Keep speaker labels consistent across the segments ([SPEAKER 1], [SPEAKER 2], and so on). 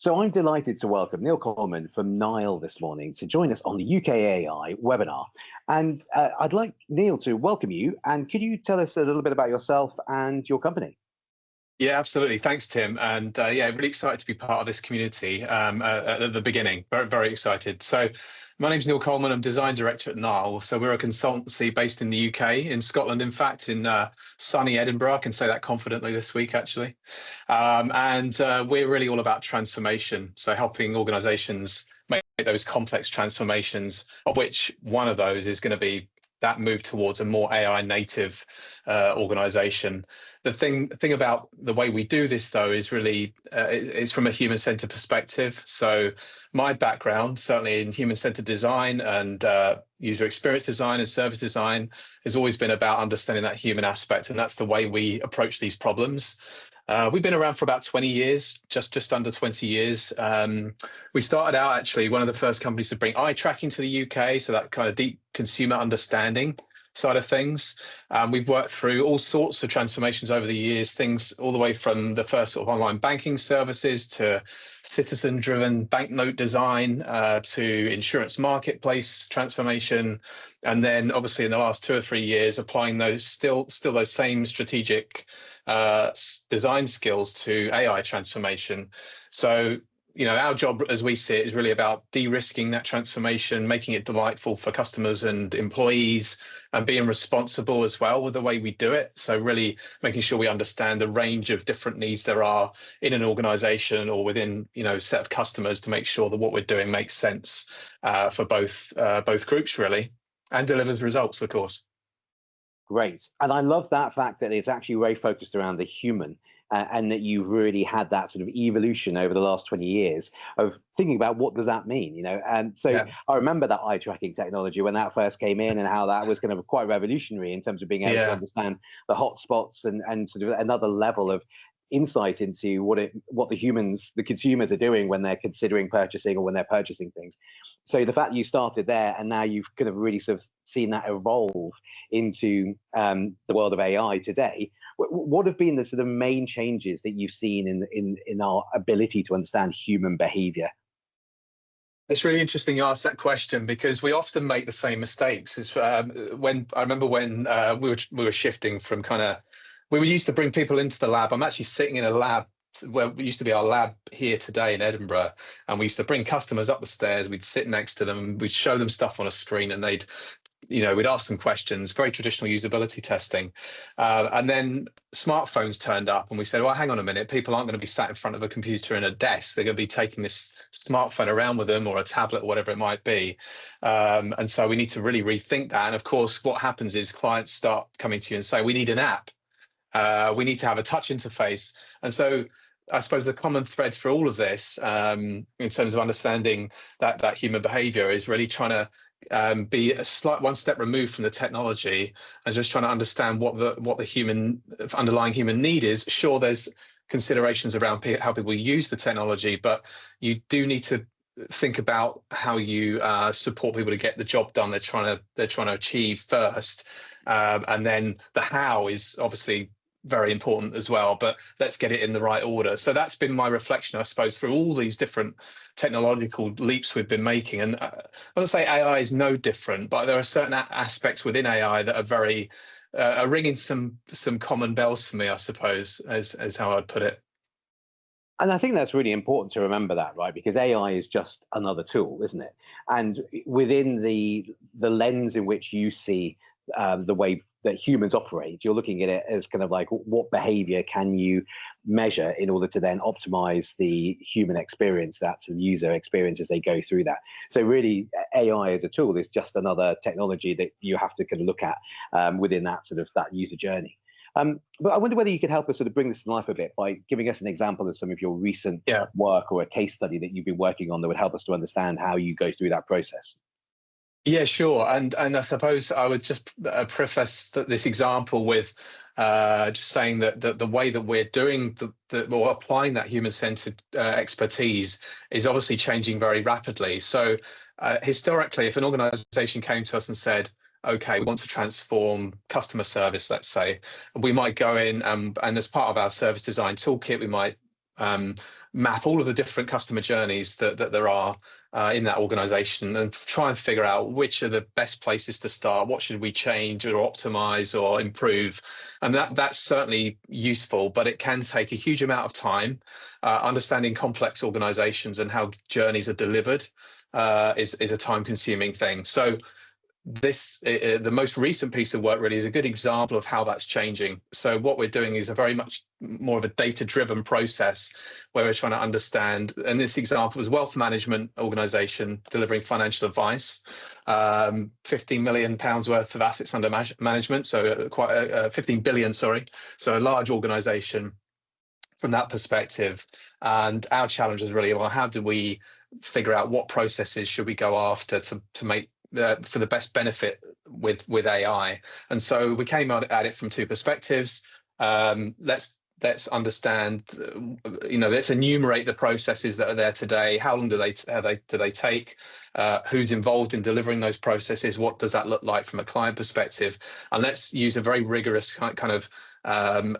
[SPEAKER 1] So I'm delighted to welcome Neil Coleman from Nile this morning to join us on the UK AI webinar. And I'd like Neil to welcome you. And could you tell us a little bit about yourself and your company?
[SPEAKER 2] Yeah, absolutely. Thanks, Tim. And yeah, really excited to be part of this community at the beginning. Very, very excited. So my name's Neil Coleman. I'm design director at Nile. So we're a consultancy based in the UK, in Scotland, in fact, in sunny Edinburgh. I can say that confidently this week, actually. And we're really all about transformation. So helping organizations make those complex transformations, of which one of those is going to be that move towards a more AI native organization. The thing about the way we do this, though, is really it's from a human-centered perspective. So my background, certainly in human-centered design and user experience design and service design, has always been about understanding that human aspect, and that's the way we approach these problems. We've been around for about 20 years, just under 20 years. We started out actually one of the first companies to bring eye tracking to the UK, so that kind of deep consumer understanding side of things. We've worked through all sorts of transformations over the years, things all the way from the first sort of online banking services to citizen-driven banknote design to insurance marketplace transformation, and then obviously in the last 2 or 3 years applying those still those same strategic design skills to AI transformation. So our job as we see it is really about de-risking that transformation, making it delightful for customers and employees, and being responsible as well with the way we do it. So really making sure we understand the range of different needs there are in an organization or within a set of customers to make sure that what we're doing makes sense for both groups really, and delivers results, of course.
[SPEAKER 1] Great. And I love that fact that it's actually very focused around the human. And that you've really had that sort of evolution over the last 20 years of thinking about what does that mean, And so yeah. I remember that eye tracking technology when that first came in and how that was kind of quite revolutionary in terms of being able to understand the hotspots and sort of another level of insight into what the consumers are doing when they're considering purchasing or when they're purchasing things. So the fact that you started there and now you've kind of really sort of seen that evolve into the world of AI today, what have been the sort of main changes that you've seen in our ability to understand human behavior?
[SPEAKER 2] It's really interesting you ask that question because we often make the same mistakes. It's, when I remember when we were shifting from we used to bring people into the lab. I'm actually sitting in a lab where it used to be our lab here today in Edinburgh, and we used to bring customers up the stairs. We'd sit next to them, we'd show them stuff on a screen, and we'd ask them questions, very traditional usability testing. And then smartphones turned up and we said, well, hang on a minute, people aren't going to be sat in front of a computer in a desk. They're going to be taking this smartphone around with them or a tablet or whatever it might be. And so we need to really rethink that. And of course, what happens is clients start coming to you and say, we need an app. We need to have a touch interface. And so I suppose the common thread for all of this, in terms of understanding that human behavior, is really trying to be a slight one step removed from the technology and just trying to understand what the underlying human need is. Sure, there's considerations around how people use the technology, but you do need to think about how you support people to get the job done they're trying to achieve first, and then the how is obviously very important as well, but let's get it in the right order. So that's been my reflection, I suppose, through all these different technological leaps we've been making. And I wouldn't say AI is no different, but there are certain aspects within AI that are very are ringing some common bells for me, I suppose, as how I'd put it.
[SPEAKER 1] And I think that's really important to remember that, right? Because AI is just another tool, isn't it? And within the lens in which you see the way that humans operate, you're looking at it as kind of like, what behavior can you measure in order to then optimize the human experience, that sort of user experience as they go through that. So really, AI as a tool is just another technology that you have to kind of look at within that user journey. But I wonder whether you could help us sort of bring this to life a bit by giving us an example of some of your recent work or a case study that you've been working on that would help us to understand how you go through that process.
[SPEAKER 2] Yeah, sure. And I suppose I would just preface this example with just saying that the way that we're doing or applying that human-centered expertise is obviously changing very rapidly. So historically, if an organization came to us and said, okay, we want to transform customer service, let's say, we might go in and as part of our service design toolkit, we might map all of the different customer journeys that there are in that organization, and try and figure out which are the best places to start, what should we change or optimize or improve. And that's certainly useful, but it can take a huge amount of time. Understanding complex organizations and how journeys are delivered is a time-consuming thing. So the most recent piece of work really is a good example of how that's changing. So what we're doing is a very much more of a data-driven process where we're trying to understand, and this example was wealth management organization delivering financial advice, 15 million pounds worth of assets under management, so quite 15 billion, sorry, so a large organization from that perspective. And our challenge is really, well, how do we figure out what processes should we go after to make for the best benefit with AI? And so we came at it from two perspectives. Let's understand, let's enumerate the processes that are there today. How long do they take? Who's involved in delivering those processes? What does that look like from a client perspective? And let's use a very rigorous kind of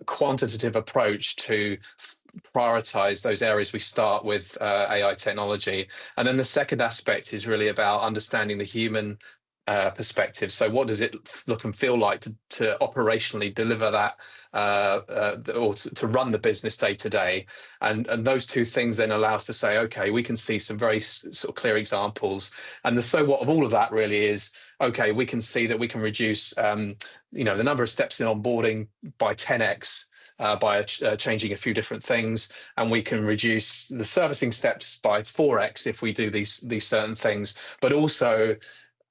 [SPEAKER 2] quantitative approach to prioritize those areas we start with AI technology. And then the second aspect is really about understanding the human perspective. So what does it look and feel like to operationally deliver that or to run the business day to day? And those two things then allow us to say, okay, we can see some very sort of clear examples. And the so what of all of that really is, okay, we can see that we can reduce the number of steps in onboarding by 10x. By changing a few different things, and we can reduce the servicing steps by 4x if we do these certain things, but also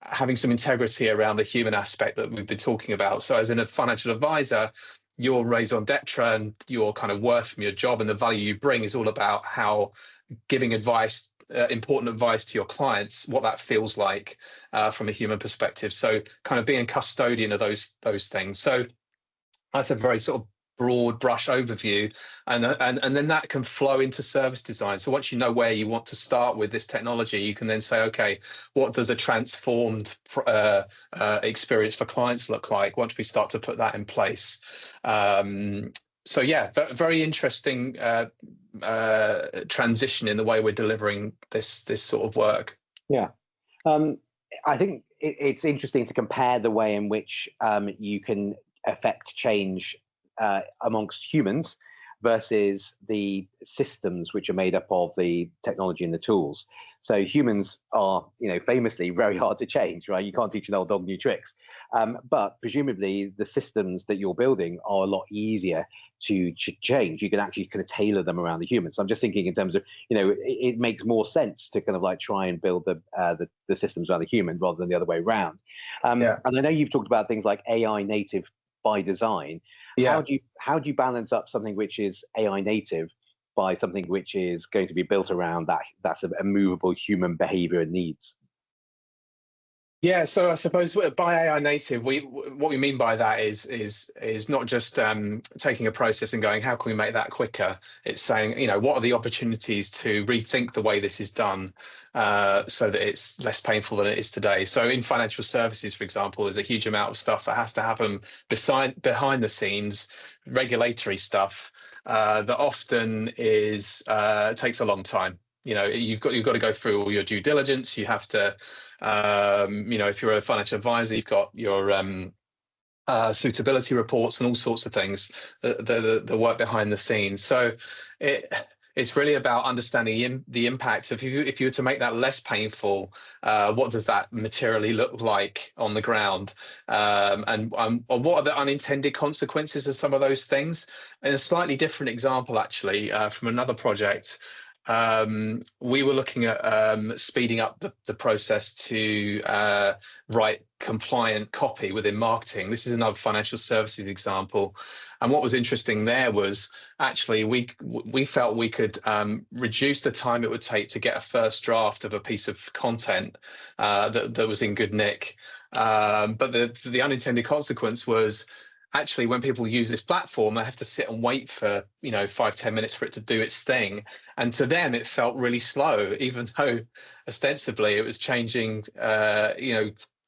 [SPEAKER 2] having some integrity around the human aspect that we've been talking about. So as a financial advisor, your raison d'etre and your kind of worth from your job and the value you bring is all about how giving advice, important advice to your clients, what that feels like from a human perspective. So kind of being custodian of those things. So that's a very sort of broad brush overview, and then that can flow into service design. So once you know where you want to start with this technology, you can then say, okay, what does a transformed experience for clients look like once we start to put that in place? So yeah, very interesting transition in the way we're delivering this sort of work.
[SPEAKER 1] Yeah, I think it's interesting to compare the way in which you can affect change amongst humans versus the systems which are made up of the technology and the tools. So humans are, famously very hard to change, right? You can't teach an old dog new tricks. But presumably the systems that you're building are a lot easier to change. You can actually kind of tailor them around the humans. So I'm just thinking in terms of, it makes more sense to kind of like try and build the systems around the human rather than the other way around. And I know you've talked about things like AI native by design.
[SPEAKER 2] Yeah.
[SPEAKER 1] How do you balance up something which is AI native by something which is going to be built around that's a movable human behavior and needs?
[SPEAKER 2] Yeah, so I suppose by AI native, what we mean by that is not just taking a process and going, how can we make that quicker? It's saying, what are the opportunities to rethink the way this is done so that it's less painful than it is today. So in financial services, for example, there's a huge amount of stuff that has to happen behind the scenes, regulatory stuff that often takes a long time. You've got to go through all your due diligence. You have to, if you're a financial advisor, you've got your suitability reports and all sorts of things that work behind the scenes. So it's really about understanding the impact of if you were to make that less painful, what does that materially look like on the ground, and what are the unintended consequences of some of those things? In a slightly different example, actually, from another project. We were looking at speeding up the process to write compliant copy within marketing. This is another financial services example. And what was interesting there was actually we felt we could reduce the time it would take to get a first draft of a piece of content that was in good nick. But the unintended consequence was, actually, when people use this platform, they have to sit and wait for 5-10 minutes for it to do its thing, and to them it felt really slow, even though ostensibly it was changing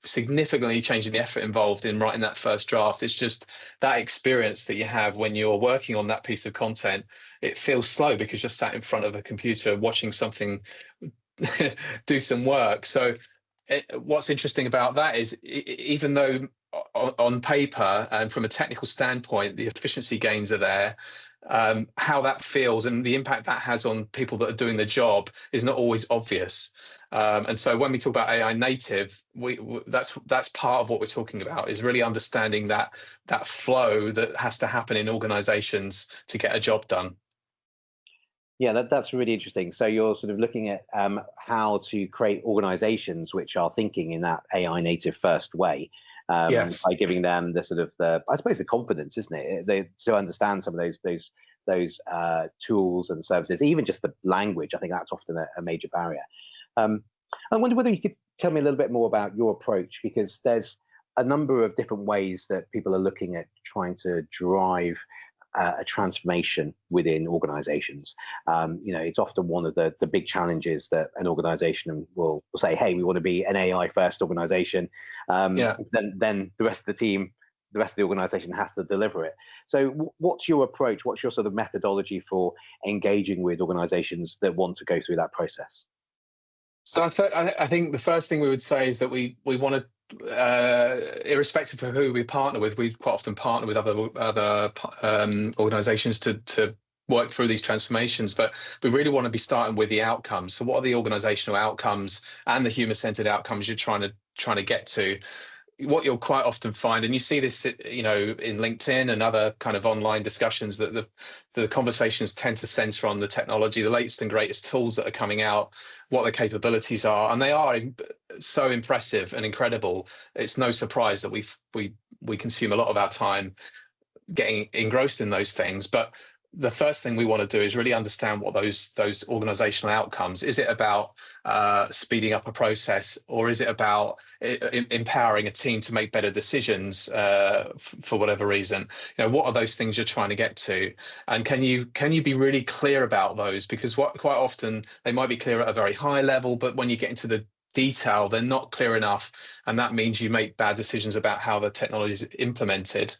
[SPEAKER 2] significantly changing the effort involved in writing that first draft. It's just that experience that you have when you're working on that piece of content. It feels slow because you're sat in front of a computer watching something do some work. So what's interesting about that is, even though on paper and from a technical standpoint, the efficiency gains are there, how that feels and the impact that has on people that are doing the job is not always obvious. And so when we talk about AI native, that's part of what we're talking about, is really understanding that flow that has to happen in organizations to get a job done.
[SPEAKER 1] Yeah, that's really interesting. So you're sort of looking at how to create organizations which are thinking in that AI native first way,
[SPEAKER 2] Yes.
[SPEAKER 1] by giving them the sort of I suppose the confidence, isn't it? To understand some of those tools and services, even just the language. I think that's often a major barrier. I wonder whether you could tell me a little bit more about your approach, because there's a number of different ways that people are looking at trying to drive a transformation within organizations. It's often one of the big challenges that an organization will say, hey, we want to be an AI first organization. Then the rest of the team, the rest of the organization has to deliver it. So what's your approach? What's your sort of methodology for engaging with organizations that want to go through that process?
[SPEAKER 2] So I think the first thing we would say is that we want to, irrespective of who we partner with, we quite often partner with other organizations to work through these transformations, but we really want to be starting with the outcomes. So what are the organizational outcomes and the human-centered outcomes you're trying to get to? What you'll quite often find, and you see this, in LinkedIn and other kind of online discussions, that the conversations tend to center on the technology, the latest and greatest tools that are coming out, what the capabilities are, and they are so impressive and incredible. It's no surprise that we consume a lot of our time getting engrossed in those things, but the first thing we want to do is really understand what those organizational outcomes. Is it about speeding up a process, or is it about empowering a team to make better decisions for whatever reason? What are those things you're trying to get to, and can you be really clear about those? Because quite often they might be clear at a very high level, but when you get into the detail, they're not clear enough, and that means you make bad decisions about how the technology is implemented.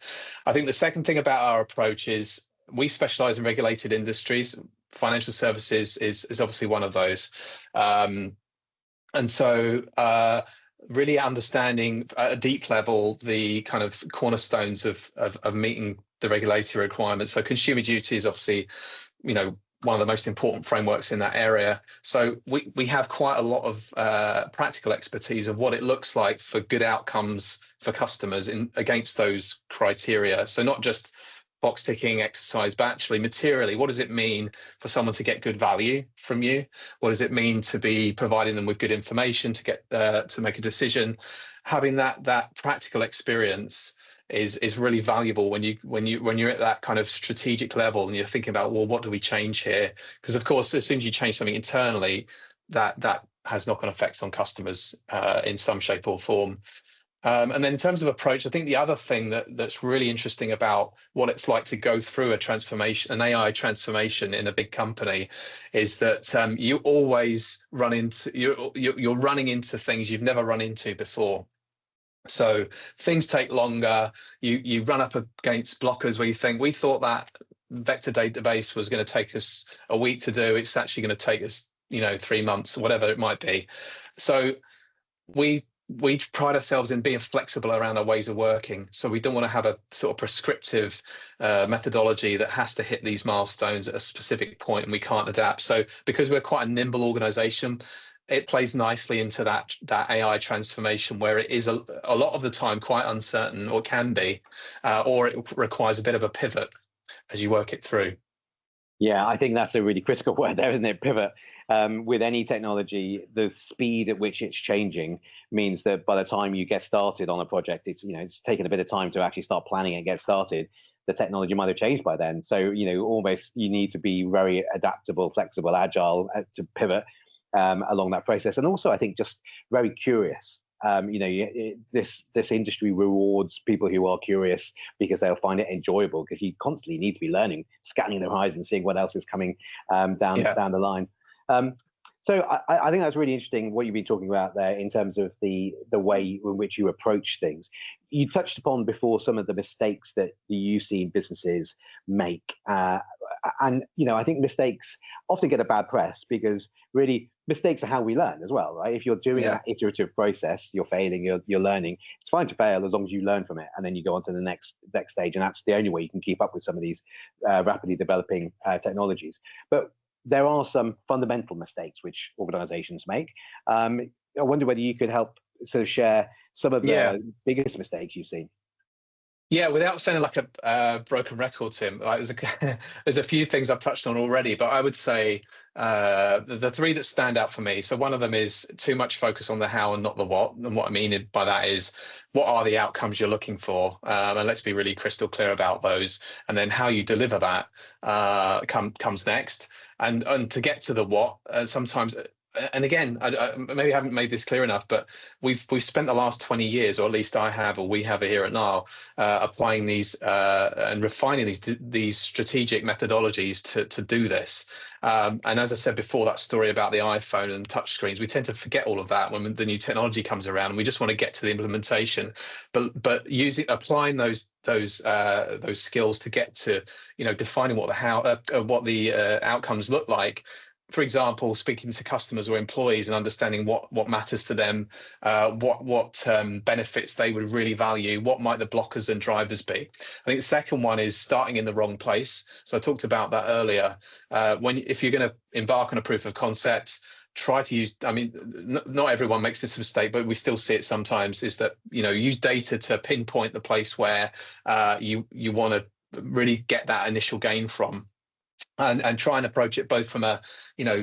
[SPEAKER 2] I think the second thing about our approach is we specialize in regulated industries. Financial services is obviously one of those. And so really understanding at a deep level the kind of cornerstones of meeting the regulatory requirements. So consumer duty is obviously, one of the most important frameworks in that area. So we have quite a lot of practical expertise of what it looks like for good outcomes for customers against those criteria. So not just box ticking exercise, but actually materially, what does it mean for someone to get good value from you? What does it mean to be providing them with good information to get to make a decision? Having that practical experience is really valuable when you're at that kind of strategic level and you're thinking about, well, what do we change here? Because of course, as soon as you change something internally, that has knock-on effects on customers in some shape or form. And then in terms of approach, I think the other thing that's really interesting about what it's like to go through an AI transformation in a big company, is that you always run into you're running into things you've never run into before. So things take longer. You run up against blockers where you think, we thought that vector database was going to take us a week to do. It's actually going to take us 3 months, whatever it might be. So we pride ourselves in being flexible around our ways of working. So we don't want to have a sort of prescriptive methodology that has to hit these milestones at a specific point and we can't adapt. So because we're quite a nimble organization, it plays nicely into that AI transformation, where it is a lot of the time quite uncertain, or can be, or it requires a bit of a pivot as you work it through.
[SPEAKER 1] Yeah, I think that's a really critical word there, isn't it? Pivot. With any technology, the speed at which it's changing means that by the time you get started on a project, it's taken a bit of time to actually start planning and get started. The technology might have changed by then. So, almost you need to be very adaptable, flexible, agile to pivot along that process. And also, I think just very curious. This industry rewards people who are curious because they'll find it enjoyable, because you constantly need to be learning, scanning the horizon, seeing what else is coming down the line. So I think that's really interesting what you've been talking about there in terms of the way in which you approach things. You touched upon before some of the mistakes that you see businesses make, and I think mistakes often get a bad press because really mistakes are how we learn as well, right? If you're doing
[SPEAKER 2] Yeah.
[SPEAKER 1] that iterative process, you're failing, you're learning. It's fine to fail as long as you learn from it, and then you go on to the next stage, and that's the only way you can keep up with some of these rapidly developing technologies. But there are some fundamental mistakes which organizations make. I wonder whether you could help sort of share some of the biggest mistakes you've seen.
[SPEAKER 2] Yeah, without sounding like a broken record, Tim, like there's a few things I've touched on already, but I would say the three that stand out for me. So one of them is too much focus on the how and not the what. And what I mean by that is, what are the outcomes you're looking for? And let's be really crystal clear about those. And then how you deliver that comes next. And to get to the what, sometimes. And again, I maybe haven't made this clear enough, but we've spent the last 20 years, or at least I have, or we have here at Nile, applying these and refining these strategic methodologies to do this. And as I said before, that story about the iPhone and touchscreens, we tend to forget all of that when the new technology comes around, and we just want to get to the implementation. But applying those skills to get to defining what the outcomes look like. For example, speaking to customers or employees and understanding what matters to them, what benefits they would really value, what might the blockers and drivers be. I think the second one is starting in the wrong place. So I talked about that earlier. If you're going to embark on a proof of concept, try to use, I mean, not everyone makes this mistake, but we still see it sometimes, is that, use data to pinpoint the place where you want to really get that initial gain from. And try and approach it both from a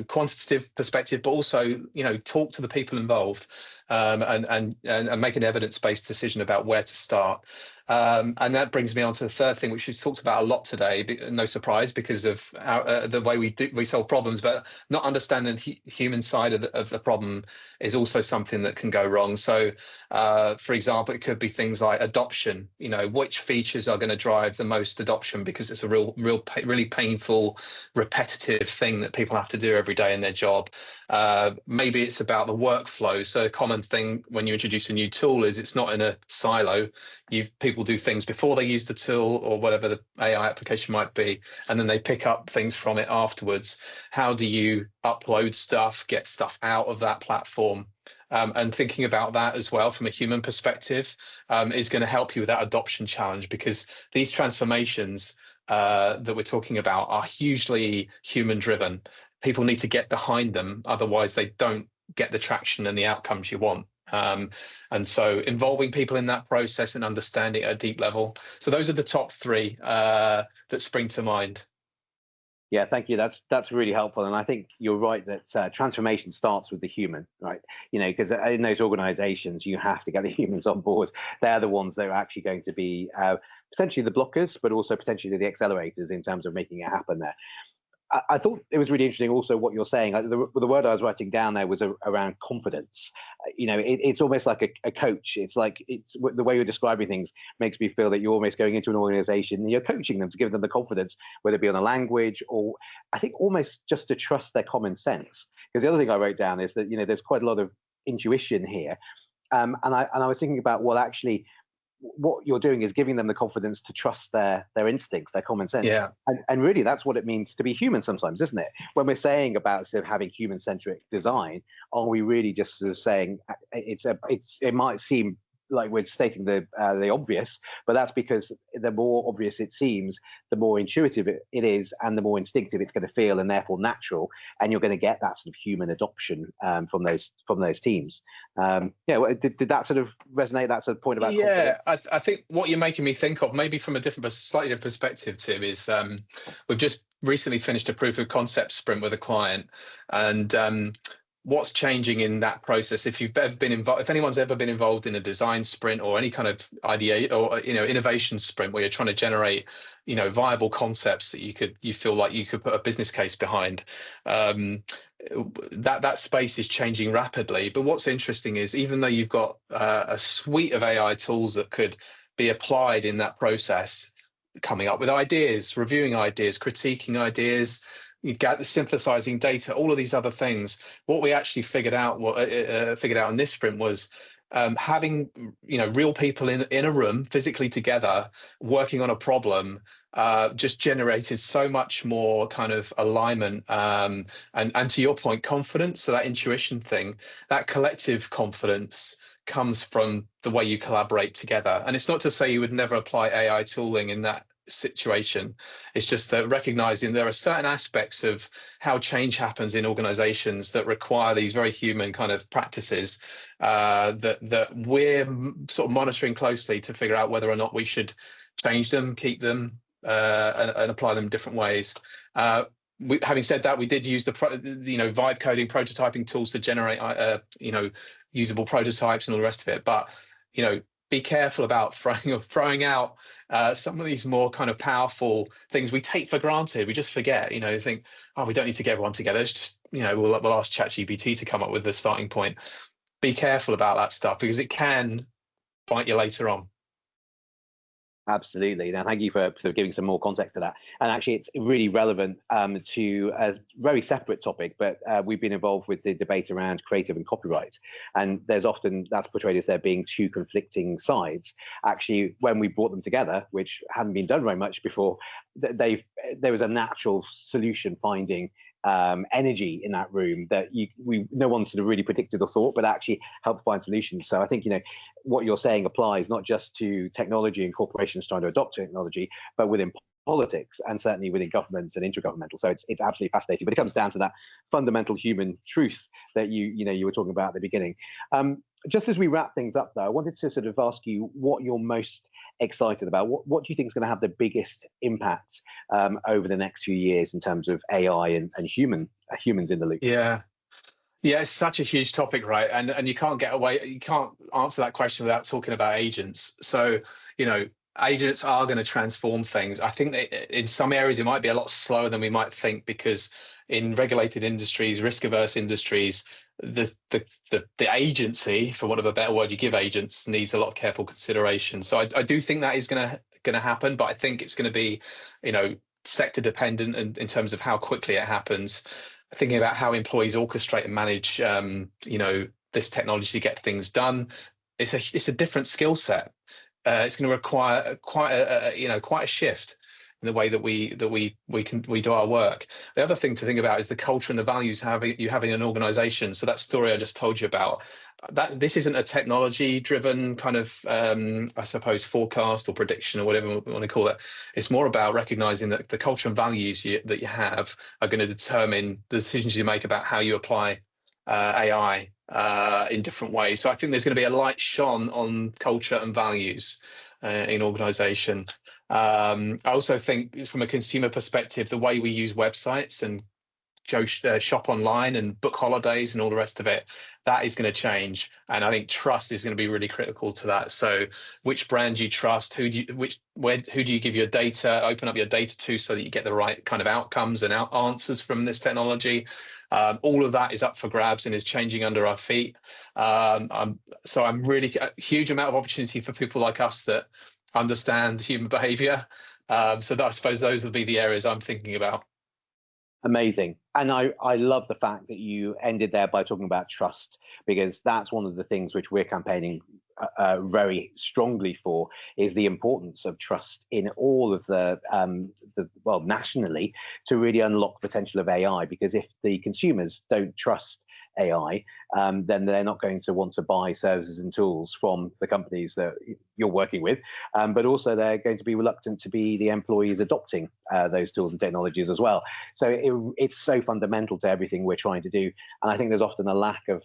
[SPEAKER 2] quantitative perspective, but also talk to the people involved, and make an evidence-based decision about where to start. And that brings me on to the third thing, which we've talked about a lot today. No surprise, because of the way we solve problems, but not understanding the human side of the problem is also something that can go wrong. So, for example, it could be things like adoption. Which features are going to drive the most adoption because it's a really painful, repetitive thing that people have to do every day in their job. Maybe it's about the workflow. So a common thing when you introduce a new tool is it's not in a silo. People do things before they use the tool or whatever the AI application might be, and then they pick up things from it afterwards. How do you upload stuff, get stuff out of that platform? And thinking about that as well from a human perspective is going to help you with that adoption challenge, because these transformations that we're talking about are hugely human driven. People need to get behind them, otherwise they don't get the traction and the outcomes you want. And so involving people in that process and understanding it at a deep level. So those are the top three that spring to mind.
[SPEAKER 1] Yeah, thank you. That's really helpful, and I think you're right that transformation starts with the human, right? Because in those organisations, you have to get the humans on board. They're the ones that are actually going to be potentially the blockers, but also potentially the accelerators in terms of making it happen there. I thought it was really interesting also what you're saying. The word I was writing down there was around confidence. It's almost like a coach. It's like the way you're describing things makes me feel that you're almost going into an organization and you're coaching them to give them the confidence, whether it be on a language or I think almost just to trust their common sense. Because the other thing I wrote down is that, there's quite a lot of intuition here. And I was thinking about, well, actually, what you're doing is giving them the confidence to trust their instincts, their common sense.
[SPEAKER 2] Yeah.
[SPEAKER 1] And really that's what it means to be human sometimes, isn't it? When we're saying about sort of having human-centric design, are we really just sort of saying it might seem like we're stating the obvious, but that's because the more obvious it seems, the more intuitive it is, and the more instinctive it's going to feel, and therefore natural, and you're going to get that sort of human adoption from those teams. Did that sort of resonate? That's a point about confidence?
[SPEAKER 2] I think what you're making me think of, maybe from a slightly different perspective, Tim, is we've just recently finished a proof of concept sprint with a client, and what's changing in that process? If you've ever been involved, if anyone's ever been involved in a design sprint or any kind of idea or innovation sprint where you're trying to generate viable concepts that you feel like you could put a business case behind, that space is changing rapidly. But what's interesting is, even though you've got a suite of AI tools that could be applied in that process, coming up with ideas, reviewing ideas, critiquing ideas, you get the synthesizing data, all of these other things. What we actually figured out, in this sprint was having real people in a room physically together working on a problem just generated so much more kind of alignment and to your point, confidence. So that intuition thing, that collective confidence comes from the way you collaborate together. And it's not to say you would never apply AI tooling in that situation. It's just that recognizing there are certain aspects of how change happens in organizations that require these very human kind of practices that we're sort of monitoring closely to figure out whether or not we should change them, keep them, and apply them different ways. Having said that, we did use the vibe coding prototyping tools to generate usable prototypes and all the rest of it. But be careful about throwing out some of these more kind of powerful things we take for granted. We just forget, think, oh, we don't need to get everyone together. It's just, we'll ask ChatGPT to come up with the starting point. Be careful about that stuff because it can bite you later on.
[SPEAKER 1] Absolutely. Now, thank you for sort of giving some more context to that. And actually, it's really relevant to a very separate topic, but we've been involved with the debate around creative and copyright. And there's often that's portrayed as there being two conflicting sides. Actually, when we brought them together, which hadn't been done very much before, there was a natural solution finding energy in that room that no one sort of really predicted or thought, but actually helped find solutions. So I think what you're saying applies not just to technology and corporations trying to adopt technology, but within politics and certainly within governments and intergovernmental. So it's absolutely fascinating. But it comes down to that fundamental human truth that you were talking about at the beginning. Just as we wrap things up, though, I wanted to sort of ask you what you're most excited about. What do you think is going to have the biggest impact over the next few years in terms of AI and humans in the loop?
[SPEAKER 2] Yeah, it's such a huge topic, right? And you can't answer that question without talking about agents. So, agents are going to transform things. I think that in some areas it might be a lot slower than we might think, because in regulated industries, risk-averse industries, the agency, for want of a better word, you give agents, needs a lot of careful consideration. So I do think that is going to happen, but I think it's going to be, sector dependent in terms of how quickly it happens. Thinking about how employees orchestrate and manage, this technology to get things done, it's a different skill set. It's going to require quite a shift in the way that we do our work. The other thing to think about is the culture and the values you have in an organization. So that story I just told you about, that this isn't a technology-driven kind of, I suppose, forecast or prediction or whatever we want to call it. It's more about recognizing that the culture and values that you have are going to determine the decisions you make about how you apply AI in different ways. So I think there's going to be a light shone on culture and values in organization. I also think from a consumer perspective, the way we use websites and shop online and book holidays and all the rest of it, that is going to change. And I think trust is going to be really critical to that. So which brand you trust, who do you give your data, open up your data to, so that you get the right kind of outcomes and answers from this technology. All of that is up for grabs and is changing under our feet. So I'm really a huge amount of opportunity for people like us that understand human behavior. So that, I suppose those will be the areas I'm thinking about.
[SPEAKER 1] Amazing. And I love the fact that you ended there by talking about trust, because that's one of the things which we're campaigning very strongly for, is the importance of trust in all of nationally, to really unlock the potential of AI. Because if the consumers don't trust AI, then they're not going to want to buy services and tools from the companies that you're working with, but also they're going to be reluctant to be the employees adopting those tools and technologies as well. So it's so fundamental to everything we're trying to do, and I think there's often a lack of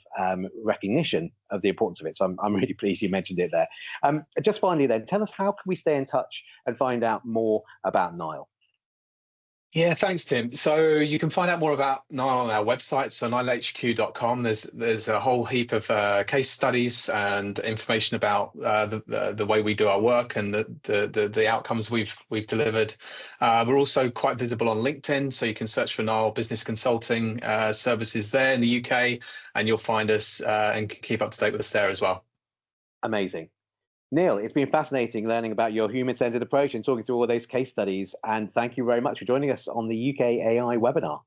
[SPEAKER 1] recognition of the importance of it. So I'm really pleased you mentioned it there. Just finally then, tell us, how can we stay in touch and find out more about Nile?
[SPEAKER 2] Yeah, thanks, Tim. So you can find out more about Nile on our website, so nilehq.com. There's a whole heap of case studies and information about the way we do our work and the outcomes we've delivered. We're also quite visible on LinkedIn, so you can search for Nile Business Consulting services there in the UK, and you'll find us and keep up to date with us there as well.
[SPEAKER 1] Amazing. Neil, it's been fascinating learning about your human-centered approach and talking through all those case studies. And thank you very much for joining us on the UK AI webinar.